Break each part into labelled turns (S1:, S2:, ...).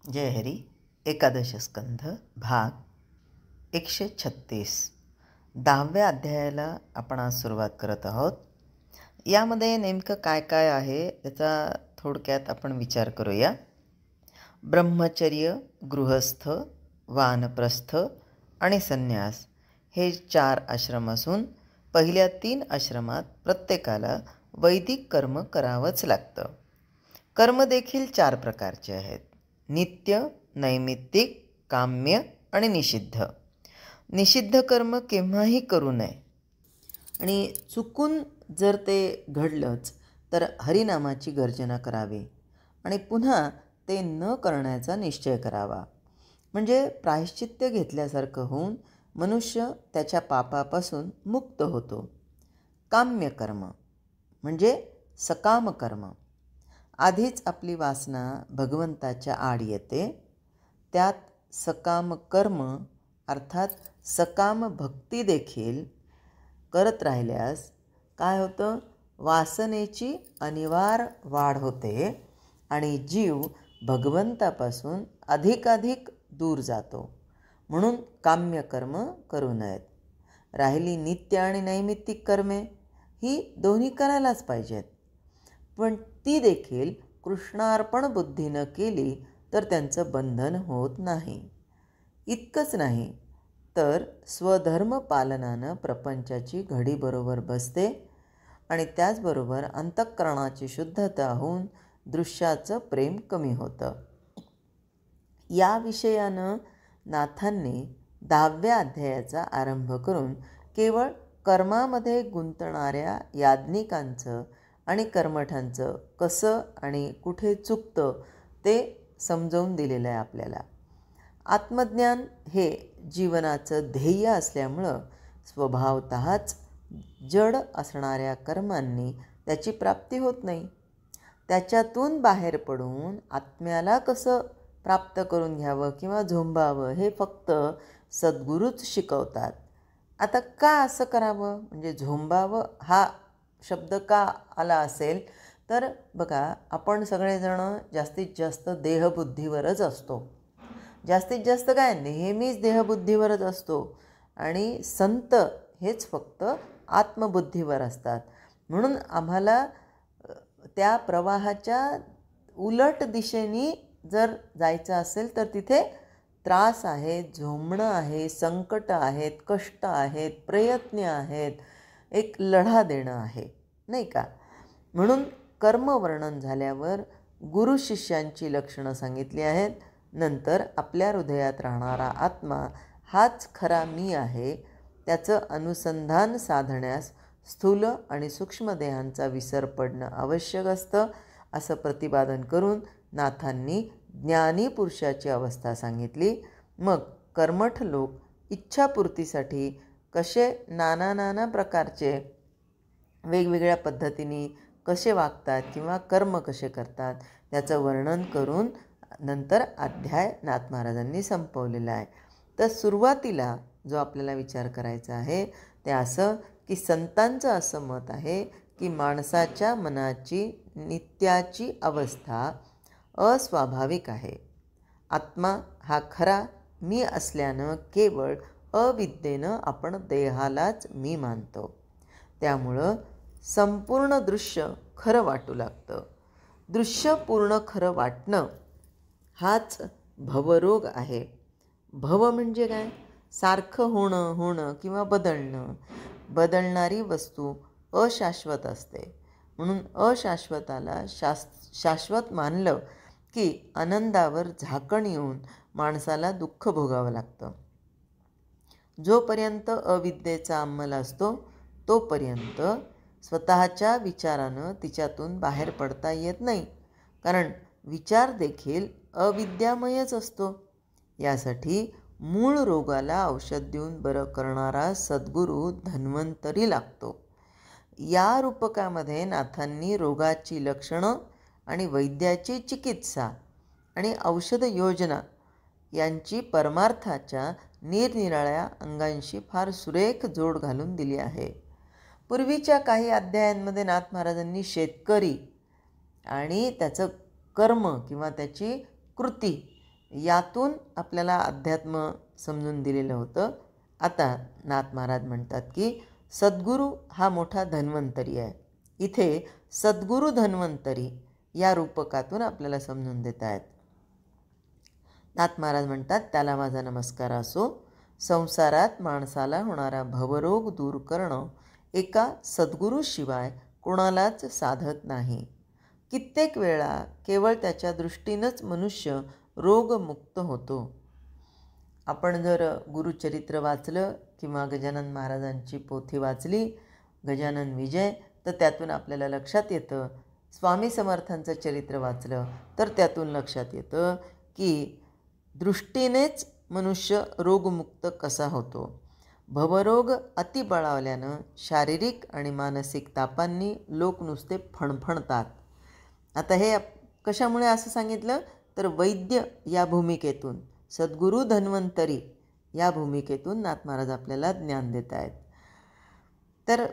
S1: जय हरी. एकादश स्कंध भाग 136. 10व्या अध्यायाला आपण आज सुरुवात करत आहोत. यामध्ये नेमकं काय काय आहे याचा थोडक्यात आपण विचार करूया. ब्रह्मचर्य, गृहस्थ, वानप्रस्थ आणि संन्यास हे 4 आश्रम असून पहिल्या 3 आश्रमात प्रत्येकाला वैदिक कर्म करावंच लागतं. कर्म देखील 4 प्रकारचे आहेत: नित्य, नैमित्तिक, काम्य आणि निषिद्ध. निषिद्ध कर्म केव्हाही करू नये आणि चुकून जर ते घडलंच तर हरिनामाची गर्जना करावी आणि पुन्हा ते न करण्याचा निश्चय करावा. म्हणजे प्रायश्चित्य घेतल्यासारखं होऊन मनुष्य त्याच्या पापापासून मुक्त होतो. काम्य कर्म म्हणजे सकाम कर्म. आधीच आपली वासना भगवंताच्या आड येते. त्यात सकाम कर्म अर्थात सकाम भक्ती देखील करत राहिल्यास काय होतं? वासनेची अनिवार्य वाढ होते आणि जीव भगवंतापासून अधिकाधिक दूर जातो. म्हणून काम्य कर्म करू नयेत. राहिली नित्य आणि नैमित्तिक कर्मे, ही दोन्ही करायलाच पाहिजेत. पण ती देखील कृष्णार्पण बुद्धीनं केली तर त्यांचं बंधन होत नाही. इतकंच नाही तर स्वधर्म पालनानं प्रपंचाची घडी बरोबर बसते आणि त्याचबरोबर अंतःकरणाची शुद्धता होऊन दृश्याचं प्रेम कमी होतं. या विषयानं नाथांनी 10व्या अध्यायाचा आरंभ करून केवळ कर्मामध्ये गुंतणाऱ्या याज्ञिकांचं आणि कर्मठांचं कसं आणि कुठे चुकतं ते समजावून दिलेलं आहे आपल्याला. आत्मज्ञान हे जीवनाचं ध्येय असल्यामुळं स्वभावतःच जड असणाऱ्या कर्मांनी त्याची प्राप्ती होत नाही. त्याच्यातून बाहेर पडून आत्म्याला कसं प्राप्त करून घ्यावं किंवा झोंबावं हे फक्त सद्गुरूच शिकवतात. आता का असं करावं, म्हणजे झोंबावं हा शब्द का आला असेल तर बघा, आपण सगळेजण जास्तीत जास्त देहबुद्धीवरच असतो. जास्तीत जास्त काय, नेहमीच देहबुद्धीवरच असतो आणि संत हेच फक्त आत्मबुद्धीवर असतात. म्हणून आम्हाला त्या प्रवाहाच्या उलट दिशेने जर जायचं असेल तर तिथे त्रास आहे, झोंबणं आहे, संकट आहेत, कष्ट आहेत, प्रयत्न आहेत, एक लढा देणं आहे, नाही का? म्हणून कर्मवर्णन झाल्यावर गुरु शिष्यांची लक्षणं सांगितली आहेत. नंतर आपल्या हृदयात राहणारा आत्मा हाच खरा मी आहे, त्याचं अनुसंधान साधण्यास स्थूल आणि सूक्ष्म देहांचा विसर पडणं आवश्यक असतं, असं प्रतिपादन करून नाथांनी ज्ञानी पुरुषाची अवस्था सांगितली. मग कर्मठ लोक इच्छापूर्तीसाठी कसे नाना प्रकारचे वेगवेगळ्या पद्धतीने कसे वागतात किंवा कर्म कसे करतात त्याचं वर्णन करून नंतर अध्याय नाथ महाराजांनी संपवलेला आहे. तर सुरुवातीला जो आपल्याला विचार करायचा आहे ते असं की संतांचं असं मत आहे की माणसाच्या मनाची नित्याची अवस्था अस्वाभाविक आहे. आत्मा हा खरा मी असल्यानं केवळ अविद्येनं आपण देहालाच मी मानतो. त्यामुळं संपूर्ण दृश्य खरं वाटू लागतं. दृश्य पूर्ण खरं वाटणं हाच भवरोग आहे. भव म्हणजे काय? सारखं होणं किंवा बदलणं. बदलणारी वस्तू अशाश्वत असते. म्हणून अशाश्वताला शाश्वत मानलं की आनंदावर झाकण येऊन माणसाला दुःख भोगावं लागतं. जोपर्यंत अविद्येचा अंमल असतो तोपर्यंत स्वतःच्या विचारानं तिच्यातून बाहेर पडता येत नाही, कारण विचार देखील अविद्यामयच असतो. यासाठी मूळ रोगाला औषध देऊन बरं करणारा सद्गुरू धन्वंतरी लागतो. या रूपकामध्ये नाथांनी रोगाची लक्षणं आणि वैद्याची चिकित्सा आणि औषध योजना यांची परमार्थाच्या निरनिराळ्या अंगांशी फार सुरेख जोड घालून दिली आहे. पूर्वीच्या काही अध्यायांमध्ये नाथ महाराजांनी शेतकरी आणि त्याचं कर्म किंवा त्याची कृती यातून आपल्याला अध्यात्म समजून दिलेलं होतं. आता नाथ महाराज म्हणतात की सद्गुरू हा मोठा धन्वंतरी आहे. इथे सद्गुरू धन्वंतरी या रूपकातून आपल्याला समजून देत आहेत. नाथ महाराज म्हणतात, त्याला माझा नमस्कार असो. संसारात माणसाला होणारा भवरोग दूर करणं एका सद्गुरूशिवाय कोणालाच साधत नाही. कित्येक वेळा केवळ त्याच्या दृष्टीनंच मनुष्य रोगमुक्त होतो. आपण जर गुरुचरित्र वाचलं किंवा गजानन महाराजांची पोथी वाचली, गजानन विजय, तर त्यातून आपल्याला लक्षात येतं. स्वामी समर्थांचं चरित्र वाचलं तर त्यातून लक्षात येतं की दृष्टीनेच मनुष्य रोगमुक्त कसा होतो. भवरोग अति बळावल्यानं शारीरिक आणि मानसिक तापांनी लोक नुसते फणफणतात. आता हे कशामुळे असं सांगितलं तर वैद्य या भूमिकेतून, सद्गुरू धन्वंतरी या भूमिकेतून नाथ महाराज आपल्याला ज्ञान देत आहेत. तर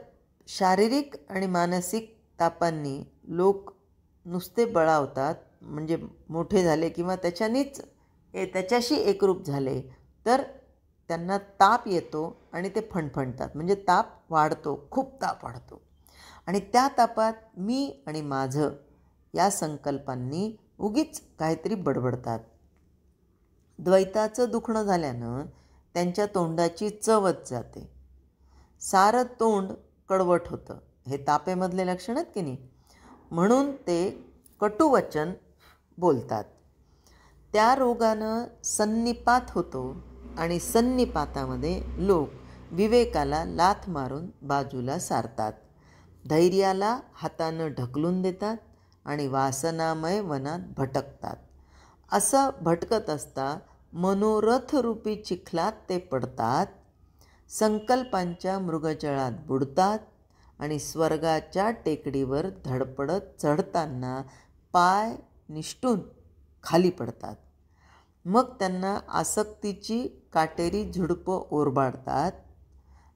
S1: शारीरिक आणि मानसिक तापांनी लोक नुसते बळावतात, म्हणजे मोठे झाले किंवा त्याच्याशी एकरूप झाले तर त्यांना ताप येतो आणि ते फणफणतात, म्हणजे ताप वाढतो, खूप ताप वाढतो. आणि त्या तापात मी आणि माझं या संकल्पांनी उगीच काहीतरी बडबडतात. द्वैताचं दुखणं झाल्यानं त्यांच्या तोंडाची चवच जाते, सारं तोंड कडवट होतं. हे तापेमधले लक्षण आहेत की नाही. म्हणून ते कटुवचन बोलतात. त्या रोगानं सन्निपात होतो आणि सन्निपातामध्ये लोक विवेकाला लाथ मारून बाजूला सारतात, धैर्याला हातानं ढकलून देतात आणि वासनामय वनात भटकतात. असं भटकत असता मनोरथरूपी चिखलात ते पडतात, संकल्पांच्या मृगजळात बुडतात आणि स्वर्गाच्या टेकडीवर धडपडत चढताना पाय निष्ठून खाली पडतात. मग त्यांना आसक्तीची काटेरी झुडपं ओरबाडतात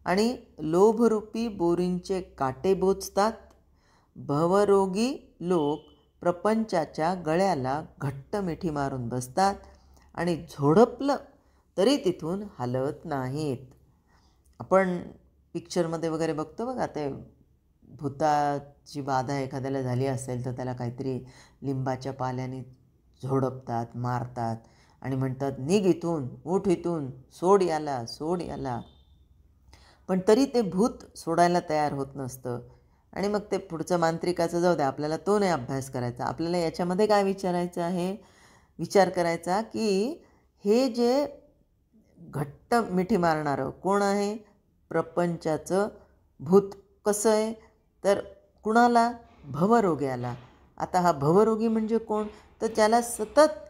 S1: आणि लोभरूपी बोरींचे काटे बोचतात. भवरोगी लोक प्रपंचाच्या गळ्याला घट्ट मिठी मारून बसतात आणि झोडपलं तरी तिथून हलत नाहीत. आपण पिक्चरमध्ये वगैरे बघतो बघा, ते भूताची बाधा एखाद्याला झाली असेल तर त्याला काहीतरी लिंबाच्या पाल्याने झोडपतात, मारतात आणि म्हणतात, निघ इथून, उठ इथून, सोड याला, सोड याला. पण तरी ते भूत सोडायला तयार होत नसतं. आणि मग ते पुढचं मांत्रिकाचं जाऊ द्या, आपल्याला तो नाही अभ्यास करायचा. आपल्याला याच्यामध्ये काय विचारायचं आहे, विचार करायचा की हे जे घट्ट मिठी मारणारं कोण आहे, प्रपंचाचं भूत. कसं आहे तर कुणाला, भवरोग्याला. आता हा भवरोगी म्हणजे कोण, तर त्याला सतत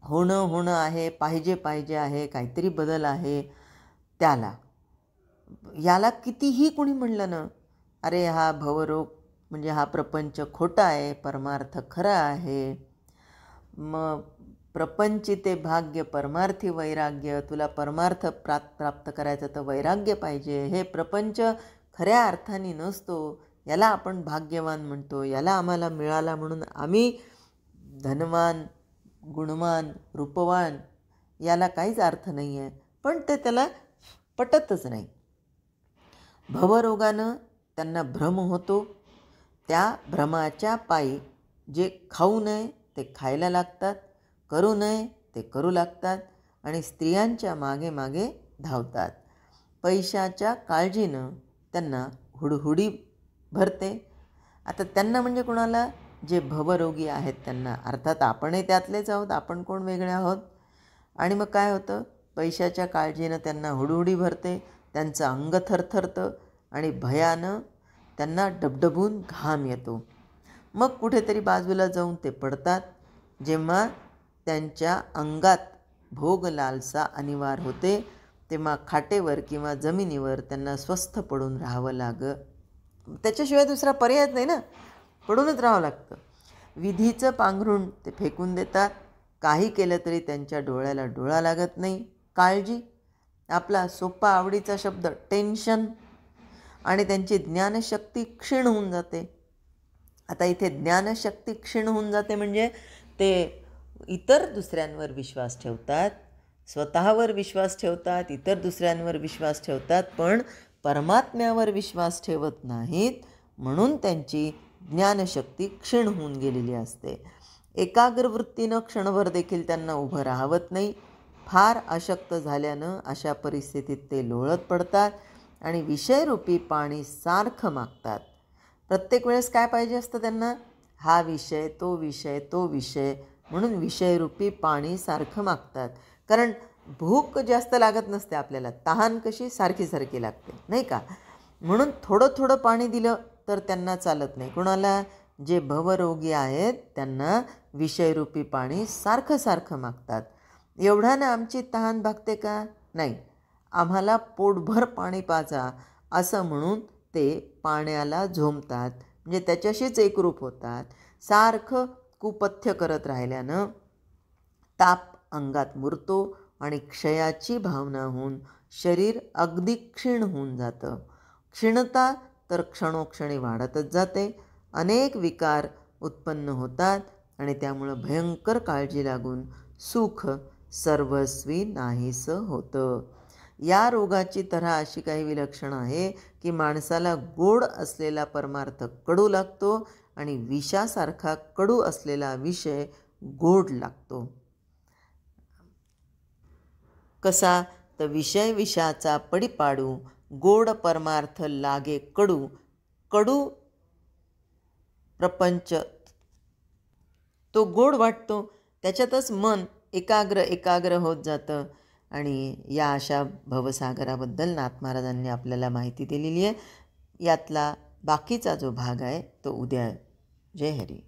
S1: होणं आहे, पाहिजे आहे, काहीतरी बदल आहे त्याला. याला कितीही कुणी म्हणलं ना, अरे हा भवरोग म्हणजे हा प्रपंच खोटा आहे, परमार्थ खरा आहे. मग प्रपंचिते भाग्य परमार्थी वैराग्य, तुला परमार्थ प्राप्त करायचं तर वैराग्य पाहिजे. हे प्रपंच खऱ्या अर्थाने नसतो, याला आपण भाग्यवान म्हणतो, याला आम्हाला मिळाला म्हणून आम्ही धनवान, गुणवान, रूपवान, याला काहीच अर्थ नाही आहे. पण ते त्याला पटतच नाही. भवरोगानं त्यांना भ्रम होतो. त्या भ्रमाच्या पायी जे खाऊ नये ते खायला लागतात, करू नये ते करू लागतात आणि स्त्रियांच्या मागे मागे धावतात. पैशाच्या काळजीनं त्यांना हुडहुडी भरते. आता त्यांना म्हणजे कोणाला, जे भवरोगी आहेत त्यांना. अर्थात आपणही त्यातलेच आहोत, आपण कोण वेगळे आहोत. आणि मग काय होतं, पैशाच्या काळजीनं त्यांना हुडहुडी भरते, त्यांचं अंग थरथरतं आणि भयानं त्यांना डबडबून घाम येतो. मग कुठेतरी बाजूला जाऊन ते पडतात. जेव्हा त्यांच्या अंगात भोग लालसा अनिवार्य होते तेव्हा खाटेवर किंवा जमिनीवर त्यांना स्वस्थ पडून राहावं लागतं. त्याच्याशिवाय दुसरा पर्यायच नाही ना, पडूनच राहावं लागतं. विधीचं पांघरूण ते फेकून देतात. काही केलं तरी त्यांच्या डोळ्याला डोळा लागत नाही. काळजी, आपला सोपा आवडीचा शब्द टेन्शन, आणि त्यांची ज्ञानशक्ती क्षीण होऊन जाते. आता इथे ज्ञानशक्ती क्षीण होऊन जाते म्हणजे ते इतर दुसऱ्यांवर विश्वास ठेवतात, स्वतःवर विश्वास ठेवतात, इतर दुसऱ्यांवर विश्वास ठेवतात, पण परमात्म्यावर विश्वास ठेवत नाहीत. म्हणून त्यांची ज्ञानशक्ती क्षीण होऊन गेलेली असते. एकाग्र वृत्तीनं क्षणभर देखील त्यांना उभं राहावत नाही. फार अशक्त झाल्यानं अशा परिस्थितीत ते लोळत पडतात आणि विषयरूपी पाणी सारखं मागतात. प्रत्येक वेळेस काय पाहिजे असतं त्यांना? हा विषय, तो विषय, तो विषय, म्हणून विषयरूपी पाणी सारखं मागतात. कारण भूक जास्त लागत नसते आपल्याला, तहान कशी सारखी सारखी लागते, नाही का? म्हणून थोडं थोडं पाणी दिलं तर त्यांना चालत नाही. कोणाला? जे भवरोगी आहेत त्यांना विषयरूपी पाणी सारखं सारखं मागतात. एवढ्यानं आमची तहान भागते का? नाही. आम्हाला पोटभर पाणी पाजा असं म्हणून ते पाण्याला झोंबतात, म्हणजे त्याच्याशीच एकरूप होतात. सारखं कुपथ्य करत राहिल्यानं ताप अंगात मुरतो आणि क्षयाची भावना होऊन शरीर अगदी क्षीण होऊन जातं. क्षीणता तर क्षणोक्षणी वाढतच जाते. अनेक विकार उत्पन्न होतात आणि त्यामुळं भयंकर काळजी लागून सुख सर्वस्वी नाहीसं होतं. या रोगाची तऱ्हा अशी काही विलक्षणं आहे की माणसाला गोड असलेला परमार्थ कडू लागतो आणि विषासारखा कडू असलेला विषय गोड लागतो. कसा? तर विषय विषाचा पडी पाडू, गोड परमार्थ लागे कडू, कडू प्रपंच तो गोड वाटतो. त्याच्यातच मन एकाग्र होत जातं. आणि या अशा भवसागराबद्दल नाथ महाराजांनी आपल्याला माहिती दिलेली आहे. यातला बाकीचा जो भाग आहे तो उद्या. जय हरी.